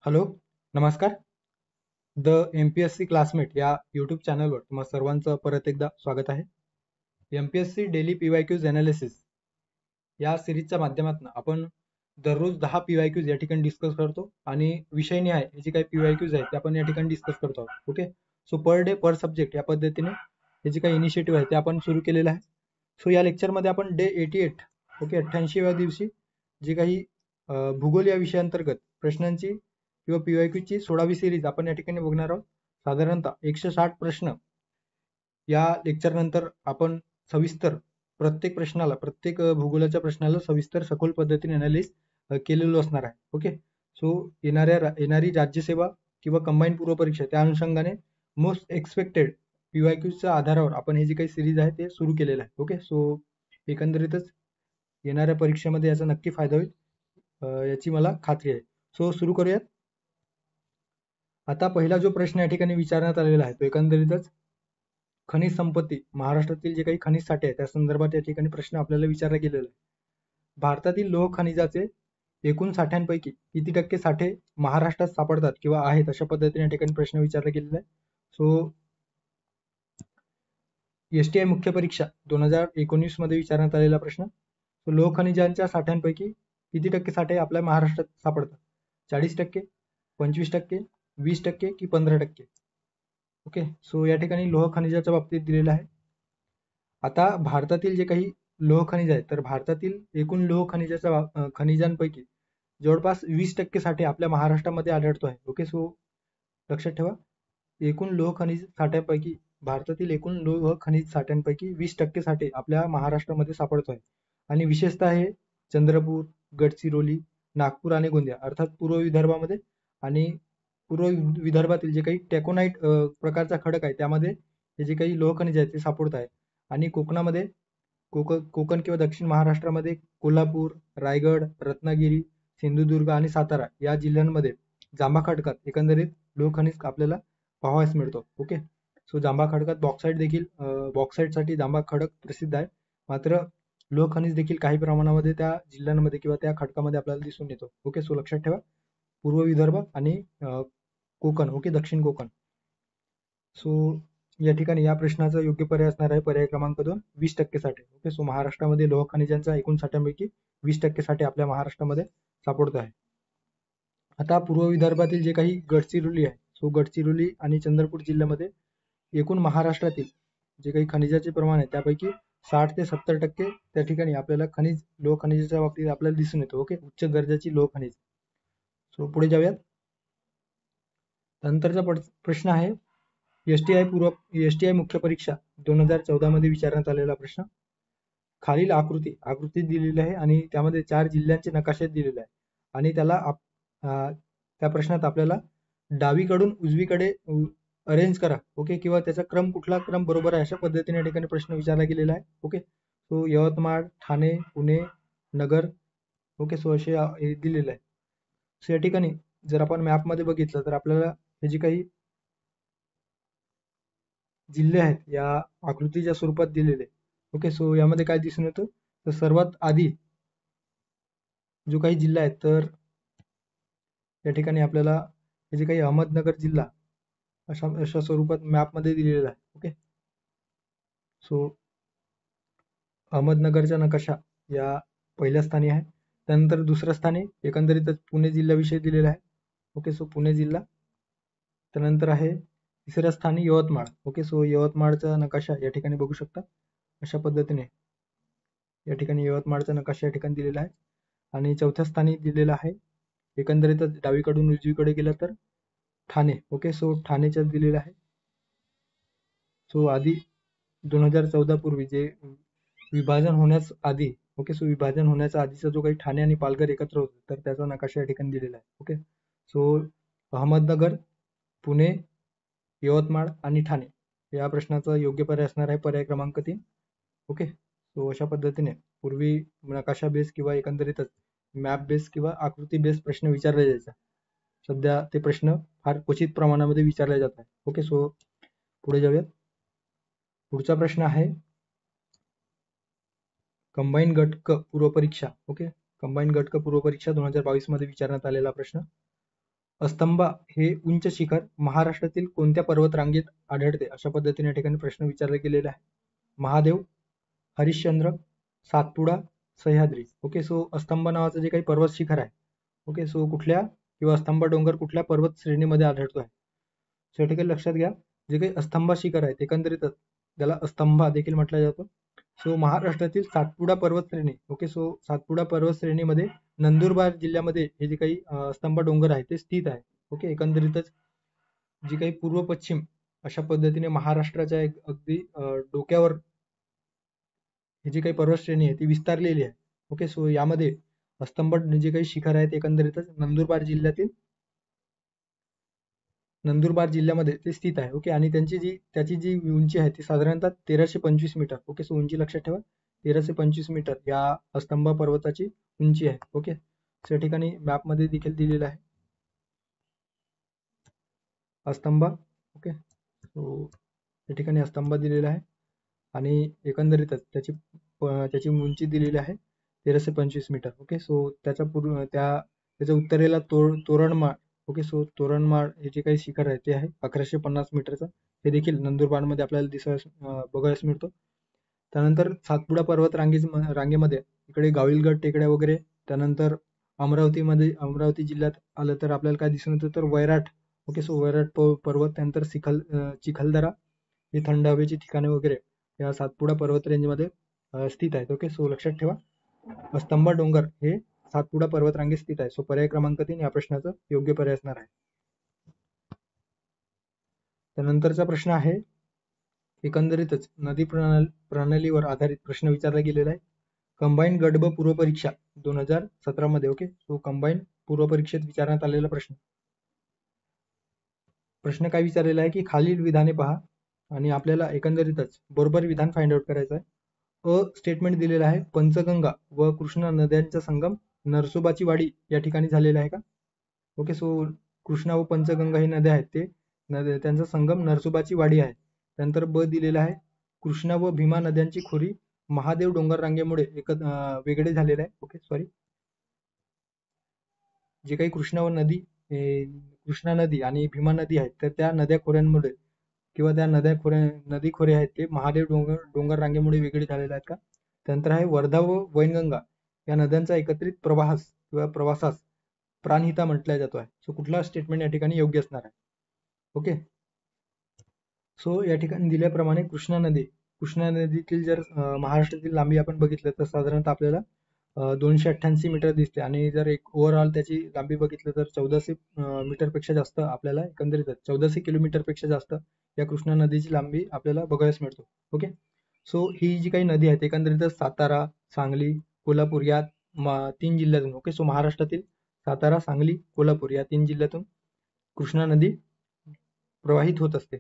Hello, नमस्कार. The MPSC classmate या YouTube चॅनलवर तुम्हा सर्वांचं परत एकदा स्वागत आहे. MPSC डेली PYQs अनालिसिस या सिरीजच्या माध्यमातून आपण दररोज 10 PYQs या ठिकाणी डिस्कस करतो आणि विषयनिहाय हे जे काही PYQs आहेत ते आपण या ठिकाणी डिस्कस करतो आहोत. ओके, सो पर डे पर सब्जेक्ट या पद्धतीने हे जे काही इनिशिएटिव्ह आहे ते आपण सुरू केलेलं आहे. सो या लेक्चरमध्ये आपण डे 88 ओके 88व्या दिवशी जे काही भूगोल या विषयाअंतर्गत प्रश्नांची किंवा PYQची 16वी सिरीज आपण या ठिकाणी बघणार आहोत. साधारणतः 160 प्रश्न या लेक्चर नंतर आपण सविस्तर प्रत्येक भूगोलाच्या प्रश्नाला सविस्तर सखोल पद्धतीने अनालिस केलेलो असणार आहे. ओके, सो येणारी राज्यसेवा किंवा कंबाईन पूर्व परीक्षा त्या अनुषंगाने मोस्ट एक्सपेक्टेड PYQच्या आधारावर आपण हे जे काही सिरीज आहे ते सुरू केलेलं आहे. ओके, सो एकंदरीतच येणाऱ्या परीक्षेमध्ये याचा नक्की फायदा होईल याची मला खात्री आहे. सो सुरू करूयात. आता पहिला जो प्रश्न या ठिकाणी विचारण्यात आलेला आहे तो एकंदरीतच खनिज संपत्ती, महाराष्ट्रातील जे काही खनिज साठे आहेत त्या संदर्भात या ठिकाणी प्रश्न आपल्याला विचारला गेलेला आहे. भारतातील लोह खनिजाचे एकूण साठ्यांपैकी किती टक्के साठे महाराष्ट्रात सापडतात किंवा आहेत अशा पद्धतीने या ठिकाणी प्रश्न विचारला गेलेला आहे. सो STI मुख्य परीक्षा 2019 मध्ये विचारण्यात आलेला प्रश्न. लोह खनिजांच्या साठ्यांपैकी किती टक्के साठे आपल्या महाराष्ट्रात सापडतात? 40%, 25%, 20% की 15%? ओके, सो या ठिकाणी लोह खनिजाच्या बाबतीत दिलेलं आहे. आता भारतातील जे काही लोह खनिज आहेत तर भारतातील एकूण लोह खनिजांपैकी जवळपास 20% साठे आपल्या महाराष्ट्रामध्ये आढळतो आहे. ओके, सो लक्षात ठेवा, एकूण लोह खनिज साठ्यापैकी भारतातील एकूण लोह खनिज साठ्यांपैकी 20% साठे आपल्या महाराष्ट्रामध्ये सापडतो आहे. आणि विशेषतः हे चंद्रपूर, गडचिरोली, नागपूर आणि गोंदिया अर्थात पूर्व विदर्भामध्ये आणि पूर्व विदर्भातील जे काही टेकोनाइट प्रकारचा खडक आहे त्यामध्ये हे जे काही लोह खनिज आहेत ते सापडत आहे. आणि कोकणामध्ये कोकण किंवा दक्षिण महाराष्ट्रामध्ये कोल्हापूर, रायगड, रत्नागिरी, सिंधुदुर्ग आणि सातारा या जिल्ह्यांमध्ये जांभा खडकात एकंदरीत लोह खनिज आपल्याला पाहावयास मिळतो. ओके, सो जांभा खडकात बॉक्साईटसाठी जांभा खडक प्रसिद्ध आहे. मात्र लोह खनिज देखील काही प्रमाणामध्ये त्या जिल्ह्यांमध्ये किंवा त्या खडकामध्ये आपल्याला दिसून येतो. ओके, सो लक्षात ठेवा, पूर्व विदर्भ आणि कोकण, ओके, दक्षिण कोकण. सो या ठिकाणी या प्रश्नाचा योग्य पर्याय असणार आहे पर्याय क्रमांक 2, 20% साठे. ओके, सो महाराष्ट्रामध्ये लोह खनिजांचा एकूण साठ्यांपैकी 20% साठे आपल्या महाराष्ट्रामध्ये सापडत आहे. आता पूर्व विदर्भातील जे काही गडचिरोली आहे, सो गडचिरोली आणि चंद्रपूर जिल्ह्यामध्ये एकूण महाराष्ट्रातील जे काही खनिजाचे प्रमाण आहे त्यापैकी 60 ते 70% त्या ठिकाणी आपल्याला लोह खनिजाच्या बाबतीत आपल्याला दिसून येतो. ओके, उच्च दर्जाची लोह खनिज. सो पुढे जाऊयात. नंतरचा प्रश्न आहे STI मुख्य परीक्षा 2014 मध्ये विचारण्यात आलेला प्रश्न. खालील आकृती दिलेली आहे आणि त्यामध्ये 4 जिल्ह्यांचे नकाशे दिलेले आहे आणि त्या प्रश्नात आपल्याला डावीकडून उजवीकडे अरेंज करा. ओके, किंवा त्याचा कुठला क्रम बरोबर आहे अशा पद्धतीने या ठिकाणी प्रश्न विचारला गेलेला आहे. ओके, सो यवतमाळ, ठाणे, पुणे, नगर. ओके, सो असे दिलेलं आहे. सो या ठिकाणी जर आपण मॅपमध्ये बघितलं तर आपल्याला हे जे काही जिल्हे आहेत या आकृतीच्या स्वरूपात दिलेले. ओके, सो यामध्ये काय दिसून येतं तर सर्वात आधी जो काही जिल्हा आहे तर या ठिकाणी आपल्याला हे जे काही अहमदनगर जिल्हा अशा स्वरूपात मॅपमध्ये दिलेला आहे. ओके, सो अहमदनगरचा नकाशा या पहिल्या स्थानी आहे. त्यानंतर दुसऱ्या स्थानी एकंदरीतच पुणे जिल्ह्याविषयी दिलेला आहे. ओके, सो पुणे जिल्हा. त्यानंतर आहे तिसऱ्या स्थानी यवतमाळ. ओके, सो यवतमाळचा नकाशा या ठिकाणी बघू शकता अशा पद्धतीने या ठिकाणी यवतमाळचा नकाशा या ठिकाणी दिलेला आहे. आणि चौथ्या स्थानी दिलेला आहे एकंदरीतच डावीकडून उजवीकडे गेलं तर ठाणे. ओके, सो ठाणेच्या दिलेला आहे. सो आधी 2014 पूर्वी जे विभाजन होण्यास आधी, ओके, सो विभाजन होण्याचा आधीचा जो काही ठाणे आणि पालघर एकत्र होतं तर त्याचा नकाशा या ठिकाणी दिलेला आहे. ओके, सो अहमदनगर, पुणे, यवतमाळ आणि ठाणे या प्रश्नाचा योग्य पर्याय असणार आहे पर्याय क्रमांक 3. ओके, सो अशा पद्धतीने पूर्वी नकाशा बेस किंवा एकंदरीतच मॅप बेस किंवा आकृती बेस प्रश्न विचारले जायचा. सध्या ते प्रश्न फार क्वचित प्रमाणामध्ये विचारले जात आहे. ओके, सो पुढे जाऊयात. पुढचा प्रश्न आहे कंबाईन गट पूर्व परीक्षा. ओके, कंबाईन गट पूर्व परीक्षा 2022 मध्ये विचारण्यात आलेला प्रश्न. अस्तंबा हे उंच शिखर महाराष्ट्रातील कोणत्या पर्वतरांगेत आढळते? अशा पद्धतीने या ठिकाणी प्रश्न विचारला गेलेला आहे. महादेव, हरिश्चंद्र, सातपुडा, सह्याद्री. ओके, सो अस्तंबा नावाचं जे काही पर्वत शिखर आहे, ओके, सो कुठल्या किंवा अस्तंबा डोंगर कुठल्या पर्वत श्रेणीमध्ये आढळतो आहे? सो या ठिकाणी लक्षात घ्या, जे काही अस्तंबा शिखर आहे एकंदरीतच त्याला अस्तंबा देखील म्हटलं जातं. सो महाराष्ट्रातील सातपुडा पर्वत श्रेणी, ओके, सो सातपुडा पर्वत श्रेणीमध्ये नंदुरबार जिल्ह्यामध्ये हे जे काही अस्तंबा डोंगर आहे ते स्थित आहे. ओके, एकंदरीतच जी काही पूर्व पश्चिम अशा पद्धतीने महाराष्ट्राच्या अगदी डोक्यावर ही जी काही पर्वत श्रेणी आहे ती विस्तारलेली आहे. ओके, सो यामध्ये अस्तंबा जे काही शिखर आहेत एकंदरीतच नंदुरबार जिल्ह्यामध्ये ते स्थित आहे. ओके, आणि त्याची जी उंची आहे ती साधारणतः 1325 मीटर. ओके, सो उंची लक्षात ठेवा, 1325 मीटर या अस्तंबा पर्वताची उंची आहे. ओके, सो या ठिकाणी मॅपमध्ये देखील दिलेलं आहे अस्तंबा. ओके, सो या ठिकाणी अस्तंबा दिलेला आहे आणि एकंदरीतच त्याची उंची दिलेली आहे 1325 मीटर. ओके, सो त्याच्या उत्तरेला तोरणमाळ. ओके, सो तोरणमाळ हे जे काही शिखर आहे ते आहे 1150 मीटरचं. हे देखील नंदुरबारमध्ये आपल्याला बघायला मिळतो. त्यानंतर सातपुडा पर्वत रांगेमध्ये इकडे गाविलगड टेकड्या वगैरे, त्यानंतर अमरावती जिल्ह्यात आलं तर आपल्याला काय दिसून येतं तर वैराट. ओके, सो वैराट पर्वत, त्यानंतर चिखलदरा ही थंड हवेची ठिकाणे वगैरे या सातपुडा पर्वत रेंजमध्ये स्थित आहेत. ओके, सो लक्षात ठेवा अस्तंबा डोंगर हे सातपुडा पर्वत रांगेत स्थित आहे. सो पर्याय क्रमांक 3 या प्रश्नाचं योग्य पर्याय असणार आहे. त्यानंतरचा प्रश्न आहे, एकंदरीतच नदी प्रणालीवर आधारित प्रश्न विचारला गेलेला आहे. कंबाईन गट ब पूर्व परीक्षा 2017 मध्ये. ओके, सो कंबाईन पूर्व परीक्षेत विचारण्यात आलेला प्रश्न काय विचारलेला आहे की खालील विधाने पहा आणि आपल्याला एकंदरीतच बरोबर विधान फाइंड आउट करायचं आहे. स्टेटमेंट दिलेलं आहे, पंचगंगा व कृष्णा नद्यांचा संगम नरसोबाची वाडी या ठिकाणी झालेला आहे का? ओके, सो कृष्णा व पंचगंगा ही नद्या आहेत ते त्यांचा संगम नरसोबाची वाडी आहे. त्यानंतर ब दिलेला आहे, कृष्णा व भीमा नद्यांची खोरी महादेव डोंगर रांगेमुळे वेगळे झालेले आहे. ओके, सॉरी, जे काही कृष्णा नदी आणि भीमा नदी आहेत तर त्या नद्या खोऱ्यांमुळे किंवा त्या नदी खोरे आहेत ते महादेव डोंगर रांगेमुळे वेगळे झालेले आहेत का? त्यानंतर आहे वर्धा व वैनगंगा या नद्यांचा एकत्रित प्रवासास प्राणहिता म्हटला जातो आहे. सो कुठला स्टेटमेंट या ठिकाणी योग्य असणार आहे? ओके, सो या ठिकाणी दिल्याप्रमाणे कृष्णा नदीतील जर महाराष्ट्रातील लांबी आपण बघितलं तर साधारणतः आपल्याला 288 मीटर दिसते आणि जर एक ओव्हरऑल त्याची लांबी बघितलं तर 1400 मीटरपेक्षा जास्त आपल्याला एकंदरीत 1400 किलोमीटरपेक्षा जास्त या कृष्णा नदीची लांबी आपल्याला बघायला मिळतो. ओके, सो ही जी काही नदी आहेत एकंदरीत सातारा, सांगली, कोल्हापूर या 3 जिल्ह्यातून, ओके, सो महाराष्ट्रातील सातारा, सांगली, कोल्हापूर या 3 जिल्ह्यातून कृष्णा नदी प्रवाहित होत असते.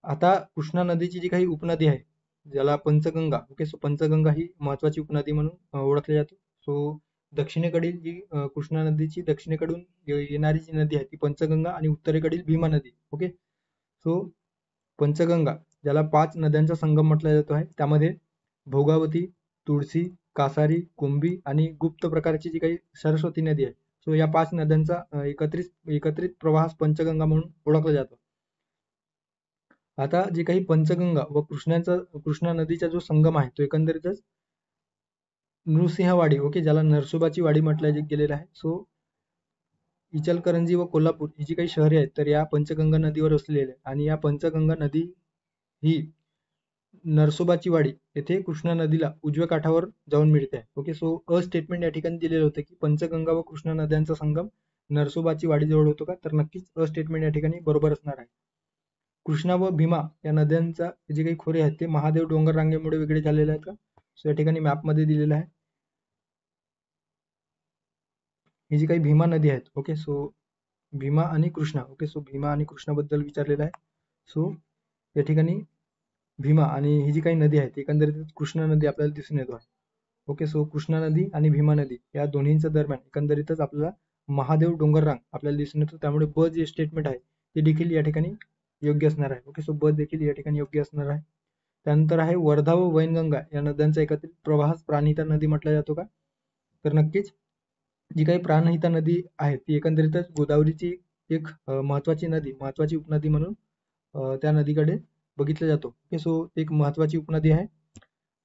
आता कृष्णा नदीची जी काही उपनदी आहे ज्याला पंचगंगा, ओके, सो पंचगंगा ही महत्वाची उपनदी म्हणून ओळखली जाते. सो दक्षिणेकडील जी कृष्णा नदीची दक्षिणेकडून येणारी जी नदी आहे ती पंचगंगा आणि उत्तरेकडील भीमा नदी. ओके, सो पंचगंगा ज्याला 5 नद्यांचा संगम म्हटला जातो आहे त्यामध्ये भोगावती, तुळशी, कासारी, कुंभी आणि गुप्त प्रकारची जी काही सरस्वती नदी आहे, सो या 5 नद्यांचा एकत्रित प्रवाहास पंचगंगा म्हणून ओळखलं जातं. आता जे काही पंचगंगा व कृष्णा नदीचा जो संगम आहे तो एकंदरीतच नृसिंहवाडी, ओके, ज्याला नरसोबाची वाडी म्हटलं गेलेलं आहे. सो इचलकरंजी व कोल्हापूर ही जी काही शहरे आहेत तर या पंचगंगा नदीवर वसलेली आहे आणि या पंचगंगा नदी ही नरसोबाची वाडी येथे कृष्णा नदीला उजव्या काठावर जाऊन मिळते. ओके, सो स्टेटमेंट या ठिकाणी दिलेलं होतं की पंचगंगा व कृष्णा नद्यांचा संगम नरसोबाची वाडी जवळ होतो का? तर नक्कीच स्टेटमेंट या ठिकाणी बरोबर असणार आहे. कृष्णा व भीमा या नद्यांचा जे काही खोरे आहेत ते महादेव डोंगर रांगेमुळे वेगळे झालेले आहेत का? सो या ठिकाणी मॅपमध्ये दिलेलं आहे. ही जी काही भीमा नदी आहेत, ओके, सो भीमा आणि कृष्णा, ओके, सो भीमा आणि कृष्णाबद्दल विचारलेलं आहे. सो या ठिकाणी भीमा आणि ही जी काही नदी आहे एकंदरीत कृष्णा नदी आपल्याला दिसून येतो आहे. ओके, सो कृष्णा नदी आणि भीमा नदी या दोन्हींच्या दरम्यान एकंदरीतच आपल्याला महादेव डोंगर रांग आपल्याला दिसून येतो. त्यामुळे ब जे स्टेटमेंट आहे ते देखील या ठिकाणी योग्य असणार आहे. ओके, सो ब देखील या ठिकाणी योग्य असणार आहे. त्यानंतर आहे वर्धा व वैनगंगा या नद्यांचा एकत्रित प्रवाहास प्राणहिता नदी म्हटला जातो का? तर नक्कीच जी काही प्राणहिता नदी आहे ती एकंदरीतच गोदावरीची एक महत्वाची नदी, महत्वाची उपनदी म्हणून त्या नदीकडे बघितलं जातो. ओके, सो एक महत्वाची उपनदी आहे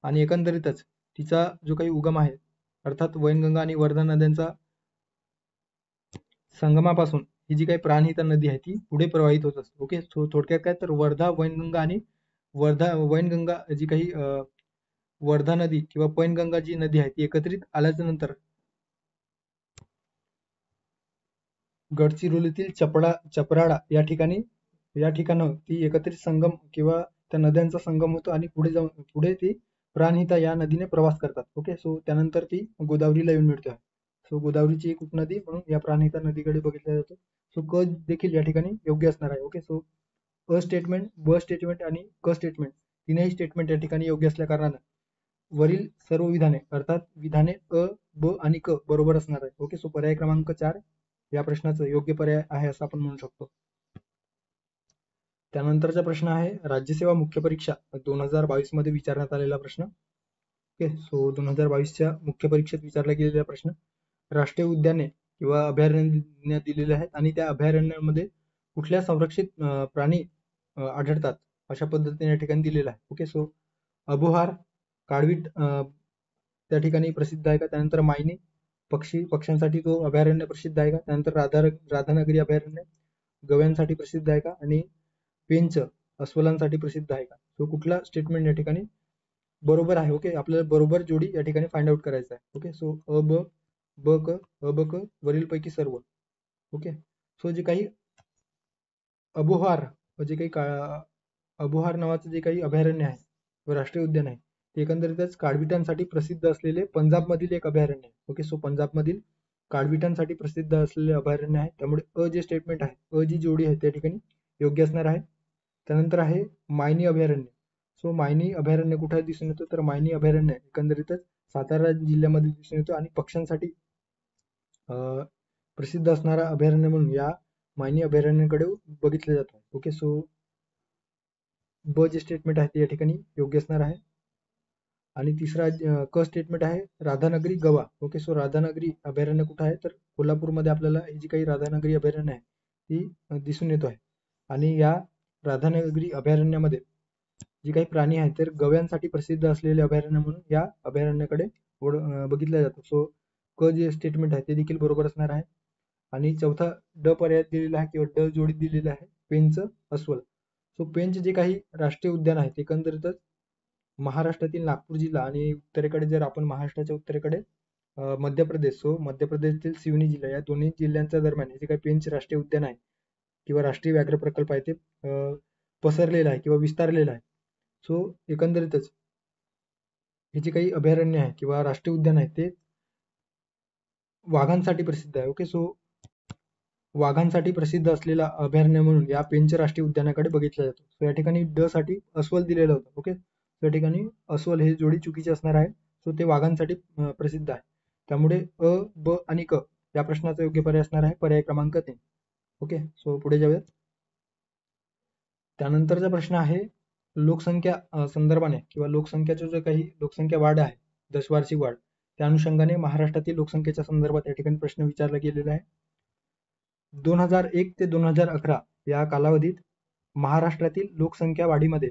आणि एकंदरीतच तिचा जो काही उगम आहे अर्थात वैनगंगा आणि वर्धा नद्यांचा संगमापासून ही जी काही प्राणहिता नदी आहे ती पुढे प्रवाहित होत असते. ओके, सो थोडक्यात काय तर वर्धा वैनगंगा आणि वैनगंगा जी काही वर्धा नदी किंवा पैनगंगा जी नदी आहे ती एकत्रित आल्याच्या नंतर गडचिरोलीतील चपराळा या ठिकाणी ती एकत्रित संगम किंवा त्या नद्यांचा संगम होतो आणि पुढे ती प्राणहिता या नदीने प्रवास करतात. ओके, सो त्यानंतर ती गोदावरीला येऊन मिळते. सो गोदावरीची एक उपनदी म्हणून या प्राणहिता नदीकडे बघितलं जातं. सो क देखील या ठिकाणी योग्य असणार आहे. ओके, सो अ स्टेटमेंट, ब स्टेटमेंट आणि क स्टेटमेंट तीनही स्टेटमेंट या ठिकाणी योग्य असल्या कारणानं वरील सर्व विधाने अर्थात विधाने अ, ब आणि क बरोबर असणार आहे. ओके, सो पर्याय क्रमांक 4 या प्रश्नाचं योग्य पर्याय आहे असं आपण म्हणू शकतो. त्यानंतरचा प्रश्न आहे राज्यसेवा मुख्य परीक्षा 2022 मध्ये विचारण्यात आलेला प्रश्न. ओके, सो 2022च्या मुख्य परीक्षेत विचारला गेलेला प्रश्न. राष्ट्रीय उद्याने किंवा अभयारण्य दिलेले आहेत आणि त्या अभयारण्यामध्ये कुठल्या संरक्षित प्राणी आढळतात अशा पद्धतीने या ठिकाणी दिलेलं आहे. ओके, सो अबोहार, काळवीट त्या ठिकाणी प्रसिद्ध आहे का? त्यानंतर मायनी पक्ष्यांसाठी तो अभयारण्य प्रसिद्ध आहे का? त्यानंतर राधानगरी अभयारण्य गव्यांसाठी प्रसिद्ध आहे का? आणि पेंच अस्वलांसाठी प्रसिद्ध आहे का? तो कुठला स्टेटमेंट या ठिकाणी बरोबर आहे? ओके, आपल्याला बरोबर जोडी या ठिकाणी फाइंड आउट करायचं आहे. ओके, सो अ ब क वरीलपैकी सर्व. ओके, सो जे काही अबोहार जे काही अबोहार नावाचं जे काही अभयारण्य आहे राष्ट्रीय उद्यान आहे ते एकंदरीतच काळविटांसाठी प्रसिद्ध असलेले पंजाबमधील एक अभयारण्य आहे. ओके, सो पंजाबमधील काळविटांसाठी प्रसिद्ध असलेले अभयारण्य आहे. त्यामुळे अ जे स्टेटमेंट आहे, अ जी जोडी आहे त्या ठिकाणी योग्य असणार आहे. त्यानंतर आहे मायनी अभयारण्य. सो मायनी अभयारण्य कुठे दिसून येतो? तर मायनी अभयारण्य एकंदरीतच सातारा जिल्ह्यामध्ये दिसून येतो आणि पक्ष्यांसाठी प्रसिद्ध असणारा अभयारण्य म्हणून या मायनी अभयारण्याकडे बघितलं जातं. ओके, सो ब जे स्टेटमेंट आहे ते या ठिकाणी योग्य असणार आहे. आणि तिसरा क स्टेटमेंट आहे राधानगरी गवा. ओके, सो राधानगरी अभयारण्य कुठं आहे? तर कोल्हापूरमध्ये आपल्याला ही जी काही राधानगरी अभयारण्य आहे ती दिसून येतो आहे. आणि या राधानगरी अभयारण्यामध्ये जी काही प्राणी आहेत तर गव्यांसाठी प्रसिद्ध असलेले अभयारण्य म्हणून या अभयारण्याकडे बघितलं जातं. सो क जे स्टेटमेंट आहे ते देखील बरोबर असणार आहे. आणि चौथा ड पर्याय दिलेला आहे किंवा ड जोडीत दिलेला आहे पेंच अस्वल. सो पेंच जे काही राष्ट्रीय उद्यान आहे ते एकंदरीतच महाराष्ट्रातील नागपूर जिल्हा आणि उत्तरेकडे जर आपण महाराष्ट्राच्या उत्तरेकडे मध्य प्रदेश, सो मध्य प्रदेशातील सिवनी जिल्हा या दोन्ही जिल्ह्यांच्या दरम्यान जे काही पेंच राष्ट्रीय उद्यान आहे किंवा राष्ट्रीय व्याघ्र प्रकल्प आहे ते पसरलेला आहे किंवा विस्तारलेला आहे. सो एकंदरीतच हे जे काही अभयारण्य आहे किंवा राष्ट्रीय उद्यान आहे ते वाघांसाठी प्रसिद्ध आहे. ओके, सो वाघांसाठी प्रसिद्ध असलेला अभयारण्य म्हणून या पेंच राष्ट्रीय उद्यानाकडे बघितलं जातं. सो या ठिकाणी ड साठी अस्वल दिलेलं होतं. ओके, या ठिकाणी अस्वल हे जोडी चुकीची असणार आहे. सो ते वाघांसाठी प्रसिद्ध आहे. त्यामुळे अ, ब आणि क या प्रश्नाचा योग्य पर्याय असणार आहे पर्याय क्रमांक 3. ओके, सो पुढे जाऊयात. त्यानंतरचा प्रश्न आहे लोकसंख्या संदर्भाने किंवा लोकसंख्याचं जे काही लोकसंख्या वाढ आहे दशवार्षिक वाढ त्या अनुषंगाने महाराष्ट्रातील लोकसंख्येच्या संदर्भात या ठिकाणी प्रश्न विचारला गेलेला आहे. 2001 ते 2011 या कालावधीत महाराष्ट्रातील लोकसंख्या वाढीमध्ये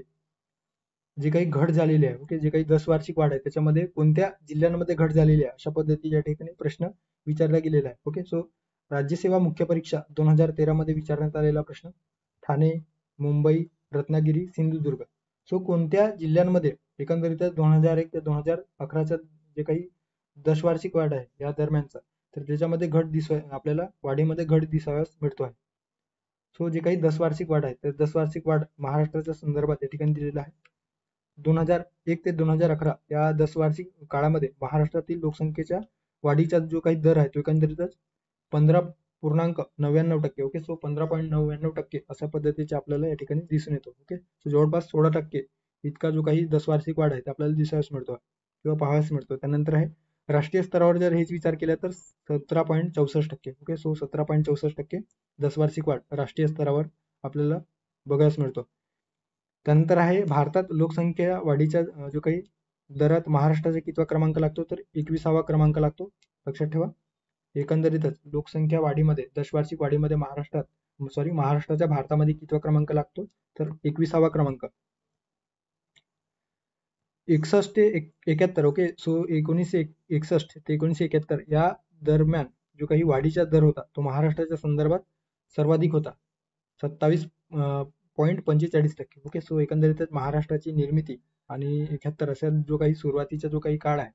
जी काही घट झालेली आहे, ओके, जे काही 10 वार्षिक वाढ आहे त्याच्यामध्ये कोणत्या जिल्ह्यांमध्ये घट झालेली आहे अशा पद्धती या ठिकाणी प्रश्न विचारला गेलेला आहे. ओके, सो राज्यसेवा मुख्य परीक्षा 2013 मध्ये विचारण्यात आलेला प्रश्न ठाणे, मुंबई, रत्नागिरी, सिंधुदुर्ग. सो कोणत्या जिल्ह्यांमध्ये एकंदरीत 2001 ते 2011च्या जे काही दशवार्षिक वाढ आहे या दरम्यानचा तर त्याच्यामध्ये आपल्याला वाढीमध्ये घट दिसाव्यास मिळतो आहे. सो जे काही 10 वार्षिक वाढ आहे तर 10 वार्षिक वाढ महाराष्ट्राच्या संदर्भात या ठिकाणी दिलेला आहे. 2001 ते 2011 या 10 वार्षिक काळामध्ये महाराष्ट्रातील लोकसंख्येच्या वाढीचा जो काही दर आहे तो एकंदरीतच 15.99%. ओके, सो 15.99% अशा पद्धतीचे आपल्याला या ठिकाणी दिसून येतो. ओके, सो जवळपास 16% इतका जो काही 10 वार्षिक वाढ आहे ते आपल्याला दिसाव्यास मिळतो किंवा पाहाव्यास मिळतो. त्यानंतर आहे राष्ट्रीय स्तरावर जर हेच विचार केला तर 17.64%. ओके, सो 17.64% 10 वार्षिक वाढ राष्ट्रीय स्तरावर आपल्याला बघायला मिळतो. त्यानंतर आहे भारतात लोकसंख्या वाढीच्या जो काही दरात महाराष्ट्राचा कितवा क्रमांक लागतो तर 21वा क्रमांक लागतो, लक्षात ठेवा. एकंदरीतच लोकसंख्या वाढीमध्ये दशवार्षिक वाढीमध्ये महाराष्ट्राच्या भारतामध्ये कितवा क्रमांक लागतो, तर 21वा क्रमांक. 61 ते 71. ओके, सो 1961 ते 1971 या दरम्यान जो काही वाढीचा दर होता तो महाराष्ट्राच्या संदर्भात सर्वाधिक होता, 27.45%. ओके, सो एकंदरीतच महाराष्ट्राची निर्मिती आणि 71 अशा जो काही सुरुवातीचा जो काही काळ आहे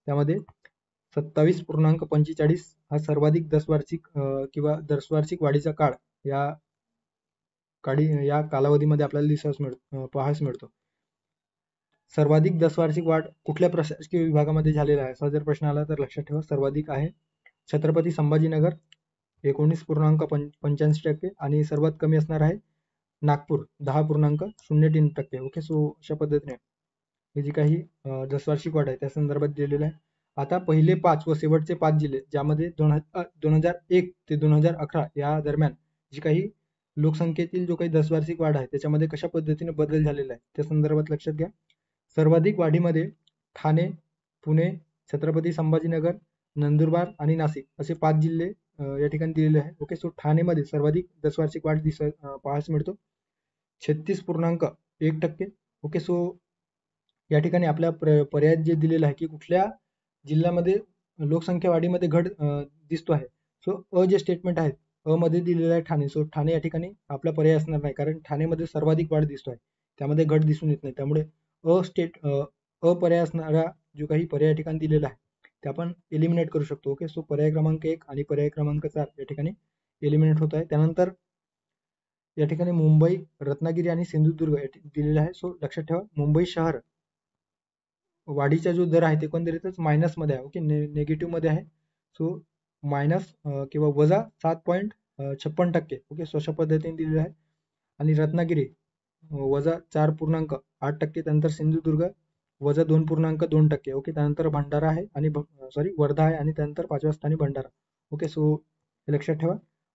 त्यामध्ये 27.45 हा सर्वाधिक दशवार्षिक वाढीचा काळ या कालावधीमध्ये आपल्याला पाहायला मिळतो. सर्वाधिक दशवार्षिक वाढ कुठल्या प्रशासकीय विभागामध्ये झालेला आहे असा जर प्रश्न आला तर लक्षात ठेवा, सर्वाधिक आहे छत्रपती संभाजीनगर 19.85% आणि सर्वात कमी असणार आहे नागपूर 10.03%. ओके, सो अशा पद्धतीने हे जी काही दशवार्षिक वाढ आहे त्या संदर्भात दिलेलं आहे. आता पहिले 5 व शेवटचे 5 जिल्हे ज्यामध्ये 2001 ते 2011 या दरम्यान जी काही लोकसंख्येतील जो काही दशवार्षिक वाढ आहे त्याच्यामध्ये कशा पद्धतीने बदल झालेला आहे त्या संदर्भात लक्षात घ्या. सर्वाधिक वाढीमध्ये ठाणे, पुणे, छत्रपती संभाजीनगर, नंदुरबार आणि नाशिक असे 5 जिल्हे या ठिकाणी दिलेले आहे. ओके, सो ठाणेमध्ये सर्वाधिक दशवार्षिक वाढ पाहायला मिळतो 36.1%. ओके, सो या ठिकाणी आपल्या पर्यायात जे दिलेलं आहे की कुठल्या जिल्ह्यामध्ये लोकसंख्या वाढीमध्ये घट दिसतो आहे, सो अ जे स्टेटमेंट आहेत अ मध्ये दिलेलं आहे ठाणे. सो ठाणे या ठिकाणी आपला पर्याय असणार नाही, कारण ठाणेमध्ये सर्वाधिक वाढ दिसतो आहे, त्यामध्ये घट दिसून येत नाही. त्यामुळे अ पर्याय असणारा जो काही पर्याय या ठिकाणी दिलेला आहे ते आपण एलिमिनेट करू शकतो. ओके, सो पर्याय क्रमांक 1 आणि पर्याय क्रमांक 4 या ठिकाणी एलिमिनेट होत आहे. त्यानंतर या ठिकाणी मुंबई, रत्नागिरी आणि सिंधुदुर्ग दिलेला आहे. सो लक्षात ठेवा, मुंबई शहर वाढीचा जो दर आहे ते एकंदरीतच मायनस मध्ये आहे. ओके, नेगेटिव्ह मध्ये आहे. सो मायनस किंवा वजा 7.56%. ओके, सो अशा पद्धतीने दिलेलं आहे. आणि रत्नागिरी वजा 4.8%. त्यानंतर सिंधुदुर्ग वजा 2.2%. ओके, त्यानंतर भंडारा आहे आणि वर्धा आहे आणि त्यानंतर 5व्या स्थानी भंडारा. ओके, सो हे लक्षात ठेवा,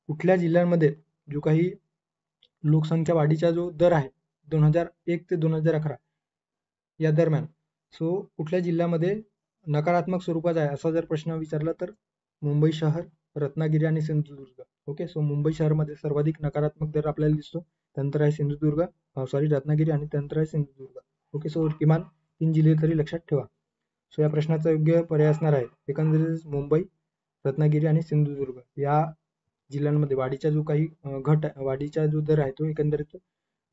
कुठल्या जिल्ह्यांमध्ये जो काही लोकसंख्या वाढीचा जो दर आहे 2001 ते 2011 या दरम्यान, सो कुठल्या जिल्ह्यामध्ये नकारात्मक स्वरूपाचा आहे असा जर प्रश्न विचारला तर मुंबई शहर, रत्नागिरी आणि सिंधुदुर्ग. ओके, सो मुंबई शहरमध्ये सर्वाधिक नकारात्मक दर आपल्याला दिसतो, त्यानंतर आहे रत्नागिरी आणि त्यानंतर आहे सिंधुदुर्ग. ओके, सो किमान 3 जिल्हे तरी लक्षात ठेवा. सो या प्रश्नाचा योग्य पर्याय असणार आहे एकंदरीत मुंबई, रत्नागिरी आणि सिंधुदुर्ग या जिल्ह्यांमध्ये वाढीचा जो काही वाढीचा जो दर आहे तो एकंदरीत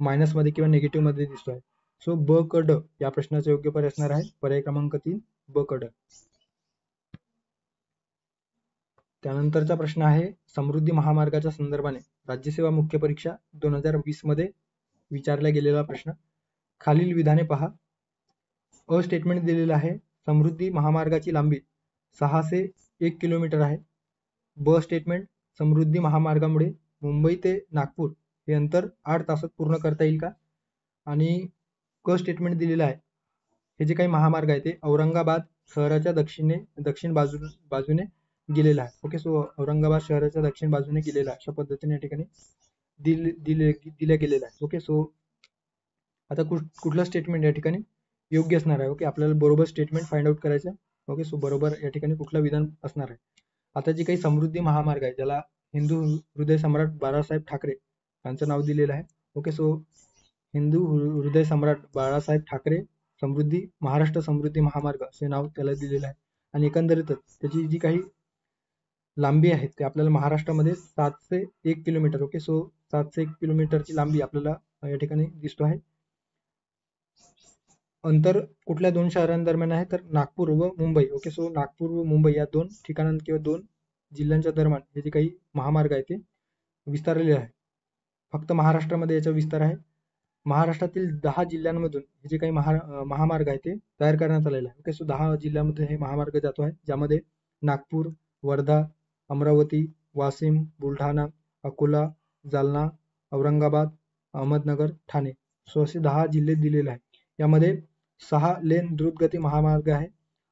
मायनस मध्ये किंवा निगेटिव्ह मध्ये दिसतो आहे. सो ब क ड या प्रश्नाचा योग्य पर्याय असणार आहे पर्याय क्रमांक 3 ब क ड. त्यानंतरचा प्रश्न आहे समृद्धी महामार्गाच्या संदर्भाने राज्यसेवा मुख्य परीक्षा 2020 मध्ये विचारला गेलेला प्रश्न. खालील विधाने पहा. अ स्टेटमेंट दिलेलं आहे, समृद्धी महामार्गाची लांबी 601 किलोमीटर आहे. ब स्टेटमेंट, समृद्धी महामार्गामुळे मुंबई ते नागपूर हे अंतर 8 तासात पूर्ण करता येईल का. आणि क स्टेटमेंट दिलेलं आहे, हे जे काही महामार्ग आहे ते औरंगाबाद शहराच्या दक्षिण बाजूने गेलेला आहे. ओके, सो औरंगाबाद शहराच्या दक्षिण बाजूने गेलेला आहे अशा पद्धतीने या ठिकाणी दिल्या गेलेला आहे. ओके, सो आता कुठलं स्टेटमेंट या ठिकाणी योग्य असणार आहे. ओके, आपल्याला बरोबर स्टेटमेंट फाइंड आउट करायचं. ओके, सो बरोबर या ठिकाणी कुठलं विधान असणार आहे. आता जे काही समृद्धी महामार्ग आहे ज्याला हिंदू हृदय सम्राट बाळासाहेब ठाकरे यांचं नाव दिलेलं आहे. ओके, सो हिंदू हृदय सम्राट बाळासाहेब ठाकरे महाराष्ट्र समृद्धी महामार्ग असे नाव त्याला दिलेलं आहे. आणि एकंदरीतच त्याची जी काही लांबी आहे ते आपल्याला महाराष्ट्रामध्ये 701 किलोमीटर. ओके, सो 701 किलोमीटरची लांबी आपल्याला या ठिकाणी दिसतो आहे. अंतर कुठल्या 2 शहरांदरम्यान आहे तर नागपूर व मुंबई. ओके, सो नागपूर व मुंबई या 2 ठिकाणां किंवा 2 जिल्ह्यांच्या दरम्यान हे जे काही महामार्ग आहे ते विस्तारलेले आहे. फक्त महाराष्ट्रामध्ये याचा विस्तार आहे. महाराष्ट्रातील 10 जिल्ह्यांमधून हे जे काही महामार्ग आहे ते तयार करण्यात आलेला आहे. ओके, सो 10 जिल्ह्यामध्ये हे महामार्ग जातो आहे, ज्यामध्ये नागपूर, वर्धा, अमरावती, वाशिम, बुलढाणा, अकोला, जालना, औरंगाबाद, अहमदनगर, ठाणे, सो असे 10 जिल्हे दिलेले आहेत. यामध्ये 6 लेन द्रुतगती महामार्ग आहे.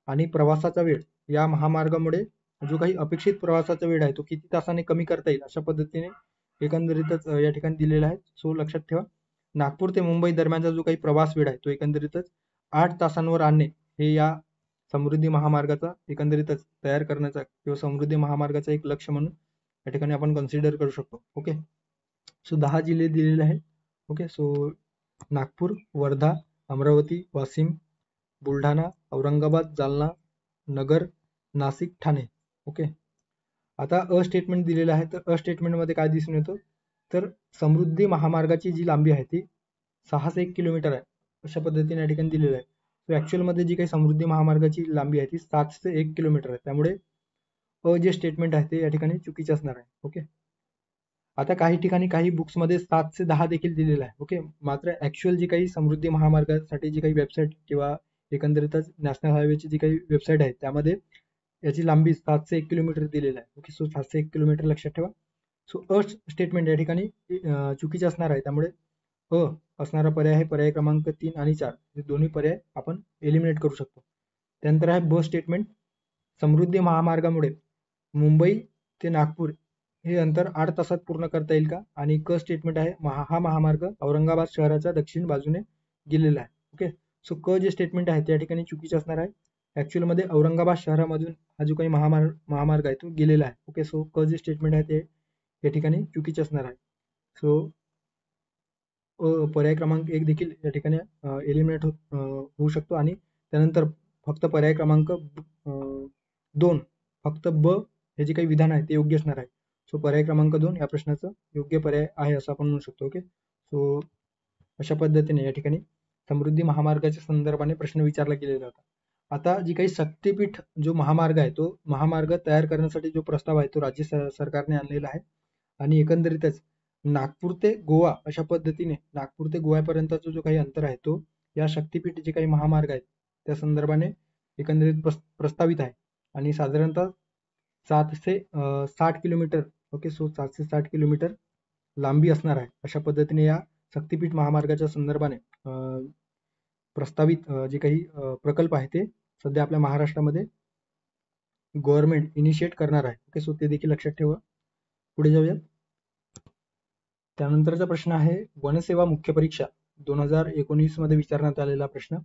आणि प्रवासाचा वेळ या महामार्गामुळे जो काही अपेक्षित प्रवासाचा वेळ आहे तो किती तासाने कमी करता येईल अशा पद्धतीने एकंदरीतच या ठिकाणी दिलेला आहे. सो लक्षात ठेवा, नागपूर ते मुंबई दरम्यानचा जो काही प्रवास वेळ आहे तो एकंदरीतच 8 तासांवर आणणे हे या समृद्धी महामार्गाचा एकंदरीतच तयार करण्याचा किंवा समृद्धी महामार्गाचा एक लक्ष्य म्हणून या ठिकाणी आपण कन्सिडर करू शकतो. ओके, सो 10 जिल्हे दिलेले आहेत. ओके, सो नागपूर, वर्धा, अमरावती, वाशिम, बुलढाणा, औरंगाबाद, जालना, नगर, नाशिक, ठाणे. ओके, आता अ स्टेटमेंट दिलेलं आहे. तर अ स्टेटमेंटमध्ये काय दिसून येतं, तर समृद्धी महामार्गाची जी लांबी आहे ती 601 किलोमीटर आहे, अशा पद्धतीने या ठिकाणी दिलेलं आहे. तर ॲक्च्युअलमध्ये जी काही समृद्धी महामार्गाची लांबी आहे ती 701 किलोमीटर आहे. त्यामुळे अ जे स्टेटमेंट आहे ते या ठिकाणी चुकीचे असणार आहे. ओके, आता काही ठिकाणी काही बुक्समध्ये 710 देखील दिलेलं आहे. ओके, मात्र ॲक्च्युअल जी काही समृद्धी महामार्गासाठी जी काही वेबसाईट किंवा एकंदरीतच नॅशनल हायवेची जी काही वेबसाईट आहे त्यामध्ये याची लांबी 701 किलोमीटर दिलेलं आहे. ओके, सो 701 किलोमीटर लक्षात ठेवा. सो अ स्टेटमेंट या ठिकाणी चुकीचे असणार आहे. त्यामुळे अ असणारा पर्याय आहे पर्याय क्रमांक 3 आणि 4 हे दोन्ही पर्याय आपण एलिमिनेट करू शकतो. त्यानंतर आहे ब स्टेटमेंट. समृद्धी महामार्गामुळे मुंबई ते नागपूर हे अंतर 8 तासात पूर्ण करता येईल का? आणि क स्टेटमेंट आहे हा महामार्ग औरंगाबाद शहराच्या दक्षिण बाजूने गेलेला आहे. ओके, सो क जे स्टेटमेंट आहे त्या ठिकाणी चुकीचे असणार आहे. ॲक्च्युअलमध्ये औरंगाबाद शहरामधून हा जो काही महामार्ग आहे तो गेलेला आहे. ओके, सो क जे स्टेटमेंट आहे ते या ठिकाणी चुकीचे असणार आहे. सो पर्याय क्रमांक 1 देखील या ठिकाणी एलिमिनेट होऊ शकतो आणि त्यानंतर फक्त पर्याय क्रमांक 2 फक्त ब हे जे काही विधान आहे ते योग्य असणार आहे. सो पर्याय क्रमांक 2 या प्रश्नाचं योग्य पर्याय आहे असं आपण म्हणू शकतो. ओके, सो अशा पद्धतीने या ठिकाणी समृद्धी महामार्गाच्या संदर्भाने प्रश्न विचारला गेलेला होता. आता जी काही शक्तीपीठ जो महामार्ग आहे तो महामार्ग तयार करण्यासाठी जो प्रस्ताव आहे तो राज्य सरकारने आणलेला आहे आणि एकंदरीतच नागपूर ते गोवा अशा पद्धतीने नागपूर ते गोव्यापर्यंतचा जो काही अंतर आहे तो या शक्तीपीठ जे काही महामार्ग आहेत त्या संदर्भाने एकंदरीत प्रस्तावित आहे आणि साधारणतः 760 किलोमीटर. ओके, सो 760 किलोमीटर लांबी असणार आहे. अशा पद्धतीने या शक्तीपीठ महामार्गाच्या संदर्भाने प्रस्तावित जे काही प्रकल्प आहे ते सध्या आपल्या महाराष्ट्रामध्ये गव्हर्नमेंट इनिशिएट करणार आहे. ओके, सो ते देखील लक्षात ठेवा. पुढे जाऊयात. त्यानंतरचा प्रश्न आहे वनसेवा मुख्य परीक्षा 2019 मध्ये विचारण्यात आलेला प्रश्न.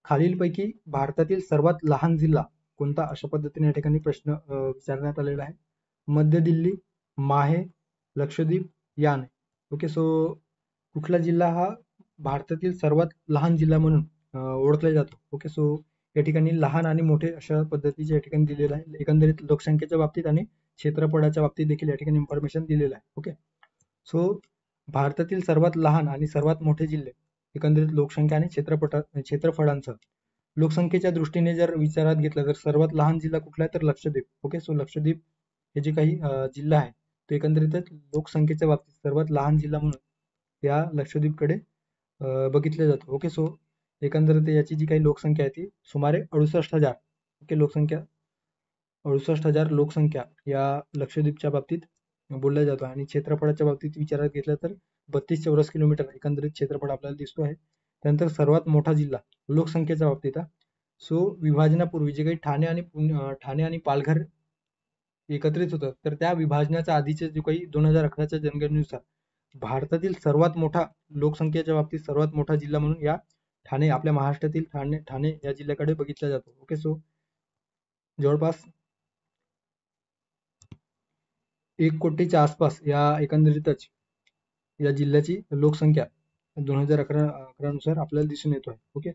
खालीलपैकी भारतातील सर्वात लहान जिल्हा कोणता अशा पद्धतीने या ठिकाणी प्रश्न विचारण्यात आलेला आहे. मध्य दिल्ली, माहे, लक्षद्वीप, यान. ओके, सो कुठला जिल्हा हा भारतातील सर्वात लहान जिल्हा म्हणून ओळखला जातो. ओके, सो या ठिकाणी लहान आणि मोठे अशा पद्धतीचे या ठिकाणी दिलेलं आहे. एकंदरीत लोकसंख्येच्या बाबतीत आणि क्षेत्रफळाच्या बाबतीत देखील या ठिकाणी इन्फॉर्मेशन दिलेलं आहे. ओके, सो भारतातील सर्वात लहान आणि सर्वात मोठे जिल्हे एकंदरीत लोकसंख्या आणि क्षेत्रफळांचं लोकसंख्येच्या दृष्टीने जर विचारात घेतलं तर सर्वात लहान जिल्हा कुठला आहे तर लक्षद्वीप. ओके, सो लक्षद्वीप हे जे काही जिल्हा आहे तो एकंदरीतच लोकसंख्येच्या बाबतीत सर्वात लहान जिल्हा म्हणून या लक्षद्वीपकडे बघितलं जातं. ओके, सो एकंदरीत याची जी काही लोकसंख्या आहे ती सुमारे 68,000. ओके, 68,000 लोकसंख्या या लक्षद्वीपच्या बाबतीत बोलल्या जातो आणि क्षेत्रफळाच्या बाबतीत विचारात घेतलं तर 32 चौरस किलोमीटर एकंदरीत क्षेत्रफळ आपल्याला दिसतो आहे. त्यानंतर सर्वात मोठा जिल्हा लोकसंख्येच्या बाबतीत सो विभाजनापूर्वी जे काही ठाणे आणि पालघर एकत्रित होतं तर त्या विभाजनाच्या आधीचे जो काही 2011च्या जनगणनेनुसार भारतातील सर्वात मोठा लोकसंख्येच्या बाबतीत सर्वात मोठा जिल्हा म्हणून या ठाणे आपल्या महाराष्ट्रातील ठाणे या जिल्ह्याकडे बघितला जातो. ओके, सो जवळपास 1 कोटीच्या आसपास या एकंदरीतच या जिल्ह्याची लोकसंख्या 2011 नुसार आपल्याला दिसून येतो आहे. ओके,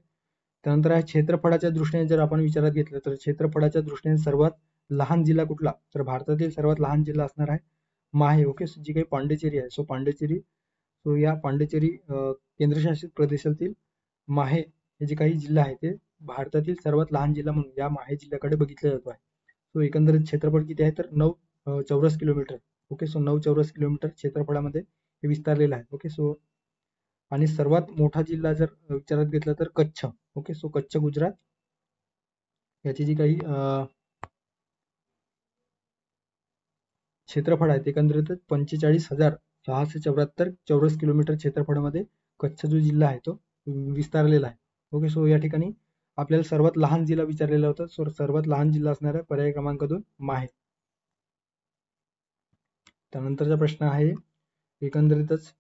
त्यानंतर आहे क्षेत्रफळाच्या दृष्टीने जर आपण विचारात घेतलं तर क्षेत्रफळाच्या दृष्टीने सर्वात लहान जिल्हा कुठला तर भारतातील सर्वात लहान जिल्हा असणार आहे माहे. ओके, जी काही पांडिचेरी आहे सो या पांडिचेरी केंद्रशासित प्रदेशातील माहे हे जे काही जिल्हा आहे ते भारतातील सर्वात लहान जिल्हा म्हणून या माहे जिल्ह्याकडे बघितला जातो आहे. सो एकंदरीत क्षेत्रफळ किती आहे तर 9 चौरस किलोमीटर. ओके, सो 9 चौरस किलोमीटर क्षेत्रफळामध्ये हे विस्तारलेलं आहे. ओके, सो आणि सर्वात मोठा जिल्हा जर विचारात घेतला तर कच्छ. ओके, सो कच्छ गुजरात याची जी काही क्षेत्रफळ आहे ते एकंदरीत 45,674 चौरस किलोमीटर क्षेत्रफळामध्ये कच्छ जो जिल्हा आहे तो विस्तारलेला आहे. ओके, सो या ठिकाणी आपल्याला सर्वात लहान जिल्हा विचारलेला होता. सो सर्वात लहान जिल्हा असणार आहे पर्याय क्रमांक 2 माहे. त्यानंतरचा प्रश्न आहे एकंदरीतच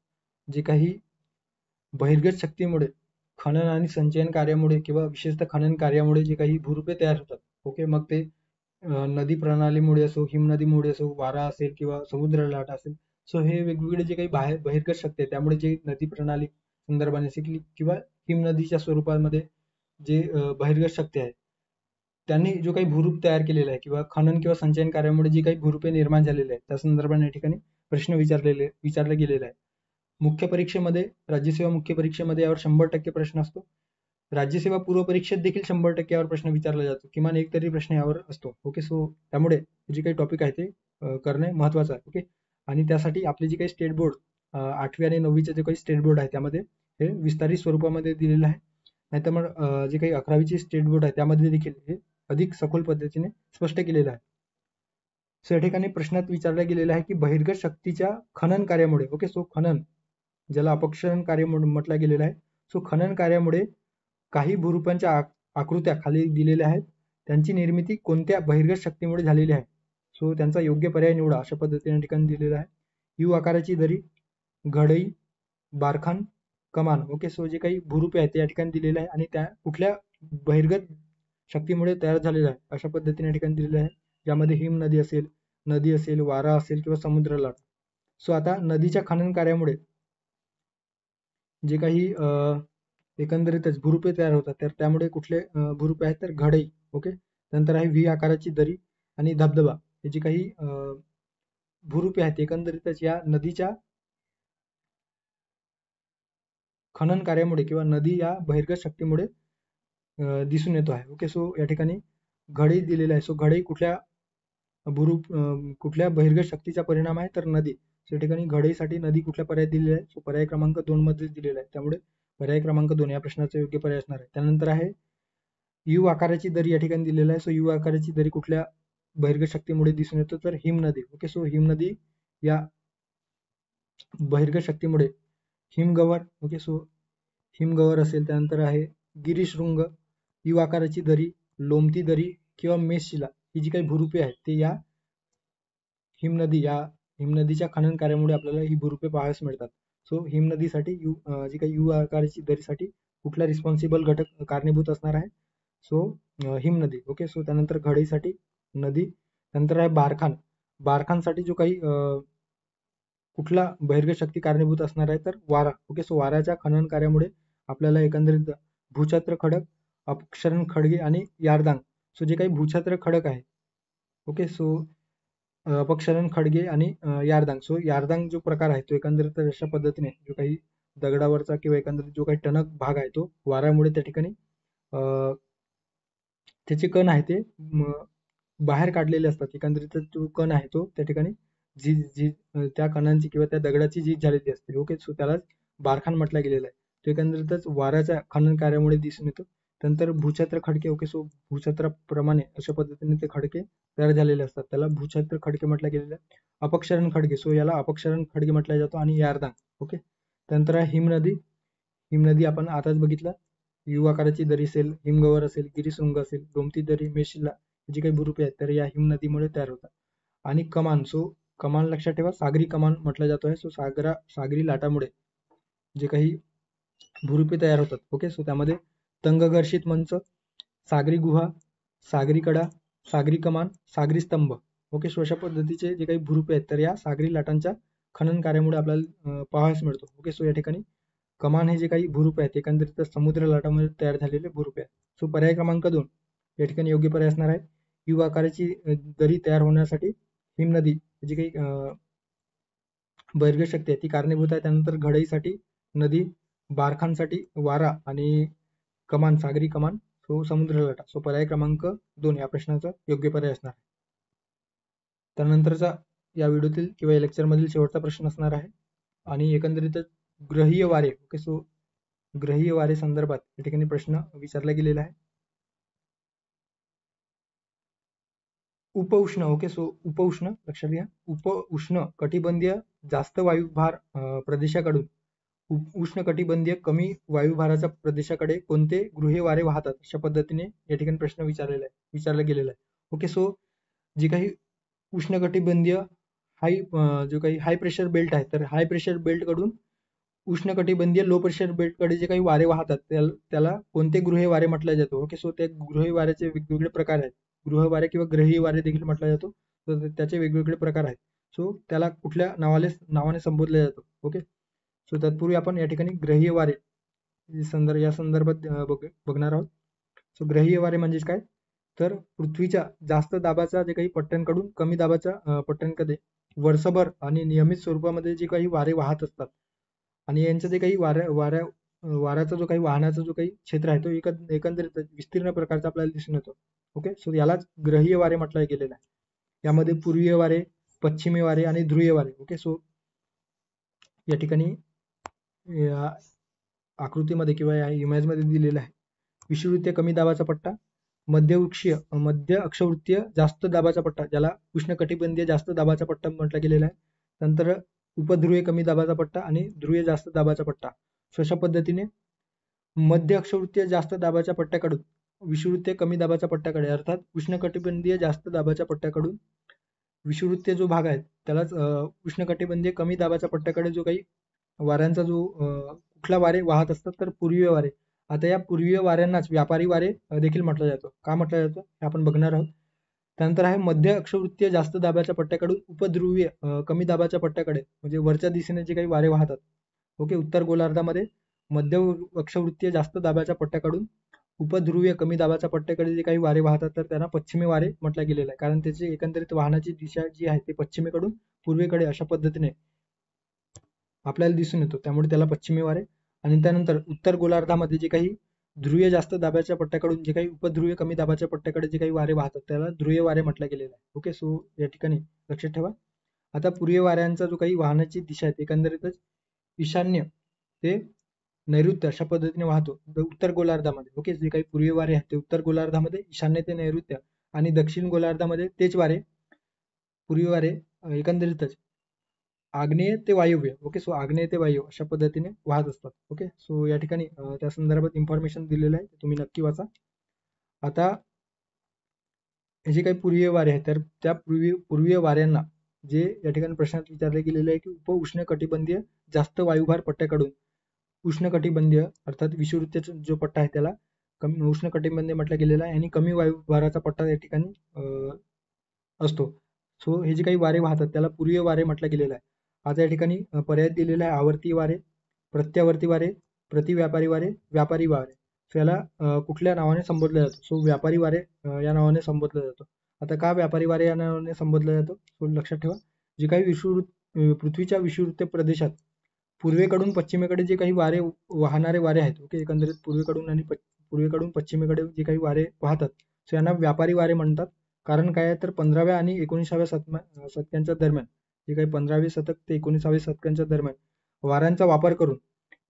जे काही बहिर्गत शक्तीमुळे खनन आणि संचयन कार्यामुळे किंवा विशेषतः खनन कार्यामुळे जे काही भूरूपे तयार होतात, ओके, मग ते नदी प्रणालीमुळे असो, हिमनदीमुळे असो, वारा असेल किंवा समुद्र लाटा असेल, सो हे वेगवेगळे जे काही बहिर्गत शक्ती आहे त्यामुळे जे नदी प्रणाली संदर्भाने असेल किंवा हिमनदीच्या स्वरूपामध्ये जे बहिर्गत शक्ती आहे त्यांनी जो काही भूरूप तयार केलेला आहे किंवा खनन किंवा संचयन कार्यामुळे जी काही भूरूपे निर्माण झालेली आहेत त्या संदर्भाने या ठिकाणी प्रश्न विचारला गेलेला आहे. मुख्य परीक्षेमध्ये, राज्यसेवा मुख्य परीक्षेमध्ये यावर 100% प्रश्न असतो. राज्यसेवा पूर्व परीक्षेत देखील 100% यावर प्रश्न विचारला जातो. किमान एक तरी प्रश्न यावर असतो. ओके, सो त्यामुळे जे काही टॉपिक आहे ते करणे महत्वाचं आहे. ओके, आणि त्यासाठी आपले जे काही स्टेट बोर्ड 8वी आणि 9वीचे जे काही स्टेट बोर्ड आहे त्यामध्ये हे विस्तारित स्वरूपामध्ये दिलेलं आहे. नाहीतर मग जे काही 11वीचे स्टेट बोर्ड आहे त्यामध्ये देखील हे अधिक सखोल पद्धतीने स्पष्ट केलेलं आहे. सो या ठिकाणी प्रश्नात विचारला गेलेला आहे की बहिर्गत शक्तीच्या खनन कार्यामुळे, ओके, सो खनन ज्याला अपक्षरण कार्य म्हणून म्हटलं गेलेलं आहे, सो खनन कार्यामुळे काही भूरूपांच्या आकृत्या खाली दिलेल्या आहेत, त्यांची निर्मिती कोणत्या बहिर्गत शक्तीमुळे झालेली आहे. सो त्यांचा योग्य पर्याय निवडा अशा पद्धतीने ठिकाणी दिलेला आहे. यू आकाराची दरी, घडई, बारखान, कमान, ओके, सो जे काही भूरूपे आहेत ते या ठिकाणी दिलेले आहे आणि त्या कुठल्या बहिर्गत शक्तीमुळे तयार झालेल्या आहे अशा पद्धतीने ठिकाणी दिलेले आहे, ज्यामध्ये हिम नदी असेल, वारा असेल किंवा समुद्र लाट. सो आता नदीच्या खनन कार्यामुळे जे काही एकंदरीतच भूरूपे तयार होतात तर त्यामुळे कुठले भूरूपे आहेत तर घडई, ओके, नंतर आहे व्ही आकाराची दरी आणि धबधबा. हे जे काही भूरूपे आहेत एकंदरीतच या नदीच्या खनन कार्यामुळे किंवा नदी या बहिर्गत शक्तीमुळे दिसून येतो आहे. ओके, सो या ठिकाणी घडई दिलेला आहे. सो घडई कुठल्या बहिर्गत शक्तीचा परिणाम आहे तर नदी. सो या ठिकाणी घडईसाठी नदी कुठल्या पर्याय दिलेला आहे, सो पर्याय क्रमांक 2 मध्ये दिलेला आहे, त्यामुळे पर्याय क्रमांक 2 या प्रश्नाचा योग्य पर्याय असणार आहे. त्यानंतर आहे यू आकाराची दरी या ठिकाणी दिलेला आहे. सो यू आकाराची दरी कुठल्या बहिर्गत शक्तीमुळे दिसून येतो तर हिमनदी. ओके, सो हिमनदी या बहिर्गत शक्तीमुळे हिमगवर, ओके, सो हिमगवर असेल. त्यानंतर आहे गिरीशृंग, यू आकाराची दरी, लोमती दरी किंवा मेषशिला ही जी काही भूरूपे आहेत ते या हिमनदीच्या खनन कार्यामुळे आपल्याला ही भूरूपे पाहायला मिळतात. सो हिमनदीसाठी जी काही यू आकाराची दरीसाठी कुठला रिस्पॉन्सिबल घटक कारणीभूत असणार आहे, सो हिमनदी. ओके, सो त्यानंतर घडईसाठी नदी. नंतर आहे बारखानसाठी जो काही कुठला बहिर्गत शक्ती कारणीभूत असणार आहे तर वारा. ओके, सो वाऱ्याच्या खनन कार्यामुळे आपल्याला एकंदरीत भूछत्र खडक, अपक्षरण खडगे आणि यारदांग, सो जे काही भूछत्र खडक आहे, ओके, सो अपक्षरण खडगे आणि यारदांग. सो यारदांग जो प्रकार आहे तो एकंदरीत अशा पद्धतीने जो काही दगडावरचा किंवा एकंदरीत जो काही टणक भाग आहे तो वाऱ्यामुळे त्या ठिकाणी त्याचे कण आहे ते बाहेर काढलेले असतात. एकंदरीत जो कण आहे तो त्या ठिकाणी त्या कणांची किंवा त्या दगडाची झीज झालेली असते. ओके, सो त्यालाच बारखान म्हटलं गेलेलं आहे. तो एकंदरीतच वाऱ्याच्या खनन कार्यामुळे दिसून येतो. त्यानंतर भूछत्र खडके, ओके, सो भूछत्राप्रमाणे अशा पद्धतीने ते खडके तयार झालेले असतात, त्याला भूछत्र खडके म्हटलं गेलेलं आहे. अपक्षरण खडके, सो याला अपक्षरण खडके म्हटलं जातो. आणि यारदांग, ओके. त्यानंतर आहे हिमनदी आपण आताच बघितलं, यू आकाराची दरी असेल, हिमगवर असेल, गिरीशृंग असेल, गोमती दरी, मेषशिला जी काही भूरूपे आहेत तर या हिमनदीमुळे तयार होतात. आणि कमान, सो कमान लक्षात ठेवा, सागरी कमान म्हटलं जातो आहे. सो सागरी लाटामुळे जे काही भूरूपे तयार होतात, ओके, सो त्यामध्ये तंगघर्षित मंच, सागरी गुहा, सागरी कडा, सागरी कमान, सागरी स्तंभ, ओके, सो अशा पद्धतीचे जे काही भूरूपे आहेत तर या सागरी लाटांच्या खनन कार्यामुळे आपल्याला पाहायला मिळतो. ओके, सो या ठिकाणी कमान हे जे काही भूरूपे आहेत एकंदरीत समुद्र लाटामुळे तयार झालेले भूरूपे आहेत. सो पर्याय क्रमांक 2 या ठिकाणी योग्य पर्याय असणार आहे. यू आकाराची दरी तयार होण्यासाठी हिमनदी जी काही बहिर्गत शक्ती आहे ती कारणीभूत आहे. त्यानंतर घडईसाठी नदी, बारखानसाठी वारा आणि कमान, सागरी कमान, सो समुद्र लाटा. सो पर्याय क्रमांक 2 या प्रश्नाचा योग्य पर्याय असणार आहे. त्यानंतरचा या व्हिडिओतील किंवा या लेक्चरमधील शेवटचा प्रश्न असणार आहे. आणि एकंदरीतच ग्रहीय वारे, ओके, सो ग्रहीय वारे संदर्भात या ठिकाणी प्रश्न विचारला गेलेला आहे. उपउष्ण, ओके, सो उपउष्ण लक्षात घ्या, उपउष्ण कटिबंधीय जास्त वायुभार प्रदेशाकडून उष्ण कटिबंधीय कमी वायुभाराच्या प्रदेशाकडे कोणते गृहीय वारे वाहतात अशा पद्धतीने या ठिकाणी प्रश्न विचारला गेलेला आहे. ओके, सो जे काही उष्णकटिबंधीय जो काही हाय प्रेशर बेल्ट आहे तर हाय प्रेशर बेल्ट कडून उष्णकटिबंधीय लो प्रेशर बेल्टकडे जे काही वारे वाहतात त्याला कोणते गृहीय वारे म्हटलं जातो. ओके, सो ते गृहीय वाऱ्याचे वेगवेगळे प्रकार आहेत. गृह वारे किंवा ग्रहीय वारे देखील म्हटलं जातो. तर त्याचे वेगवेगळे प्रकार आहेत. सो त्याला कुठल्या नावाने संबोधलं जातं. ओके, सो तत्पूर्वी आपण या ठिकाणी ग्रहीय वारे या संदर्भात बघणार आहोत. सो ग्रहीय वारे म्हणजे काय, तर पृथ्वीच्या जास्त दाबाच्या जे काही पट्ट्यांकडून कमी दाबाच्या पट्ट्यांकडे वर्षभर आणि नियमित स्वरूपामध्ये जे काही वारे वाहत असतात आणि यांचं जे काही वाऱ्याचा जो काही वाहनाचा जो काही क्षेत्र आहे तो एकंदरीत विस्तीर्ण प्रकारचा आपल्याला दिसून येतो. ओके, सो यालाच ग्रहीय वारे म्हटलं गेलेलं आहे. यामध्ये पूर्वीय वारे, पश्चिमी वारे आणि ध्रुवीय वारे. ओके, सो या ठिकाणी या आकृतीमध्ये किंवा या इमेजमध्ये दिलेलं आहे. विषुववृत्तीय कमी दाबाचा पट्टा, मध्य अक्षवृत्तीय जास्त दाबाचा पट्टा, ज्याला उष्णकटिबंधीय जास्त दाबाचा पट्टा म्हटलं गेलेला आहे. नंतर उपध्रुवीय कमी दाबाचा पट्टा आणि ध्रुवीय जास्त दाबाचा पट्टा. अशा पद्धतीने मध्य अक्षवृत्तीय जास्त दाबाच्या पट्ट्याकडून विषुववृत्तीय कमी दाबाच्या पट्ट्याकडे, अर्थात उष्णकटिबंधीय जास्त दाबाच्या पट्ट्याकडून विषुववृत्तीय जो भाग आहे त्यालाच उष्णकटिबंधीय कमी दाबाच्या पट्ट्याकडे जो काही वाऱ्यांचा जो कुठला वारे वाहत असतात, तर पूर्वीय वारे. आता या पूर्वीय वाऱ्यांनाच व्यापारी वारे देखील म्हटलं जातं. का म्हटलं जातं हे आपण बघणार आहोत. त्यानंतर आहे मध्य अक्षवृत्तीय जास्त दाबाच्या पट्ट्याकडून उपध्रुवीय कमी दाबाच्या पट्ट्याकडे, म्हणजे वरच्या दिशेने जे काही वारे वाहतात. ओके, उत्तर गोलार्धामध्ये मध्य अक्षवृत्तीय जास्त दाबाच्या पट्ट्याकडून उपध्रुवीय कमी दाबाच्या पट्ट्याकडे जे काही वारे वाहतात तर त्यांना पश्चिमी वारे म्हटलं गेलेलं आहे. कारण त्याची एकंदरीत वाहनाची दिशा जी आहे ती पश्चिमेकडून पूर्वेकडे अशा पद्धतीने आपल्याला दिसून येतो, त्यामुळे त्याला पश्चिमी वारे. आणि त्यानंतर उत्तर गोलार्धामध्ये जे काही ध्रुवीय जास्त दाबाच्या पट्ट्याकडून जे काही उपध्रुवीय कमी दाबाच्या पट्ट्याकडे जे काही वारे वाहतात त्याला ध्रुवीय वारे म्हटलं गेलेलं आहे. ओके, सो या ठिकाणी लक्षात ठेवा. आता पूर्वीय वाऱ्यांचा जो काही वाहनाची दिशा आहे एकंदरीतच ईशान्य ते नैऋत्य अशा पद्धतीने वाहतो उत्तर गोलार्धामध्ये. ओके, जे काही पूर्वीय वारे आहेत ते उत्तर गोलार्धामध्ये ईशान्य ते नैऋत्य आणि दक्षिण गोलार्धामध्ये तेच वारे पूर्वीय वारे एकंदरीतच आग्नेय ते वायव्य. ओके, सो आग्नेय ते वायव्य अशा पद्धतीने वाहत असतात. ओके, सो या ठिकाणी त्या संदर्भात इन्फॉर्मेशन दिलेलं आहे, तुम्ही नक्की वाचा. आता हे जे काही पूर्वीय वारे आहेत तर त्या पूर्वीय वाऱ्यांना जे या ठिकाणी प्रश्नात विचारले गेलेले आहे की उष्णकटिबंधीय जास्त वायुभार पट्ट्याकडून उष्णकटिबंधीय अर्थात विषुववृत्तीय जो पट्टा आहे त्याला उष्णकटिबंधीय म्हटलं गेलेला आहे आणि कमी वायुभाराचा पट्टा या ठिकाणी असतो. सो हे जे काही वारे वाहतात त्याला पूर्वीय वारे म्हटलं गेलेलं आहे. आता या ठिकाणी पर्याय दिलेला आहे आवर्ती वारे, प्रत्यावर्ती वारे, प्रतिव्यापारी वारे, व्यापारी वारे. सो याला कुठल्या नावाने संबोधलं जातं, सो व्यापारी वारे या नावाने संबोधलं जातं. आता का व्यापारी वारे या नावाने संबोधलं जातं, सो लक्षात ठेवा. जे काही पृथ्वीच्या विषुववृत्तीय प्रदेशात पूर्वेकडून पश्चिमेकडे जे काही वारे वाहणारे वारे आहेत. ओके, एकंदरीत पूर्वेकडून पश्चिमेकडे जे काही वारे वाहतात सो यांना व्यापारी वारे म्हणतात. कारण काय आहे तर 15व्या आणि 19व्या शतकांच्या दरम्यान, जे काही 15वे शतक ते 19व्या शतकांच्या दरम्यान वाऱ्यांचा वापर करून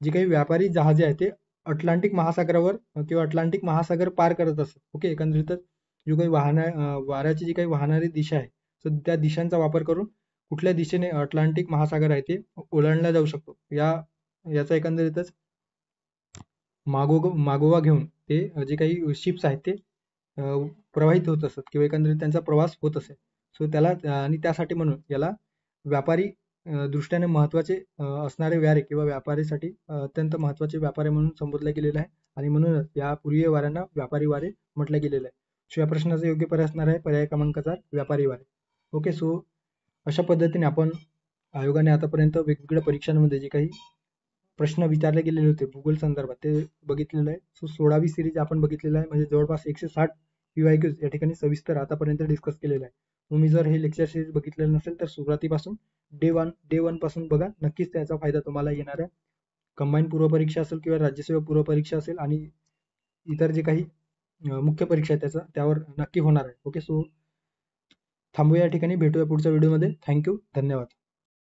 जी काही व्यापारी जहाजे आहेत ते अटलांटिक महासागरावर किंवा अटलांटिक महासागर पार करत असतात. ओके, एकंदरीतच जो काही वाऱ्याची जी काही वाहणारी दिशा आहे तर त्या दिशांचा वापर करून कुठल्या दिशेने अटलांटिक महासागर आहे ते ओलांडला जाऊ शकतो याचा एकंदरीतच मागोवा घेऊन ते जे काही शिप्स आहेत ते प्रवाहित होत असत किंवा एकंदरीत त्यांचा प्रवास होत असेल. सो त्याला आणि त्यासाठी म्हणून याला व्यापारी दृष्ट्याने महत्वाचे असणारे वारे किंवा व्यापारीसाठी अत्यंत महत्वाचे व्यापारी म्हणून संबोधले गेलेले आहे आणि म्हणूनच या पूर्वीय वाऱ्यांना व्यापारी वारे म्हटले गेलेले आहे. सो या प्रश्नाचा योग्य पर्याय असणार आहे पर्याय क्रमांक 4 व्यापारी वारे. ओके, सो अशा पद्धतीने आपण आयोगाने आतापर्यंत वेगवेगळ्या परीक्षांमध्ये जे काही प्रश्न विचारले गेलेले होते भूगोल संदर्भात ते बघितलेलं आहे. सो 16वी सिरीज आपण बघितलेलं आहे, म्हणजे जवळपास 160 PYQs या ठिकाणी सविस्तर आतापर्यंत डिस्कस केलेलं आहे. तुम्ही जर हे लेक्चर सिरीज बघितलेलं नसेल तर सुरुवातीपासून डे वन पासून बघा, नक्कीच त्याचा फायदा तुम्हाला येणार आहे. कंबाईन पूर्वपरीक्षा असेल किंवा राज्यसेवा पूर्वपरीक्षा असेल आणि इतर जे काही मुख्य परीक्षा आहे त्यावर नक्की होणार आहे. ओके, सो थांबूया या ठिकाणी, भेटूया पुढच्या व्हिडिओमध्ये. थँक्यू, धन्यवाद.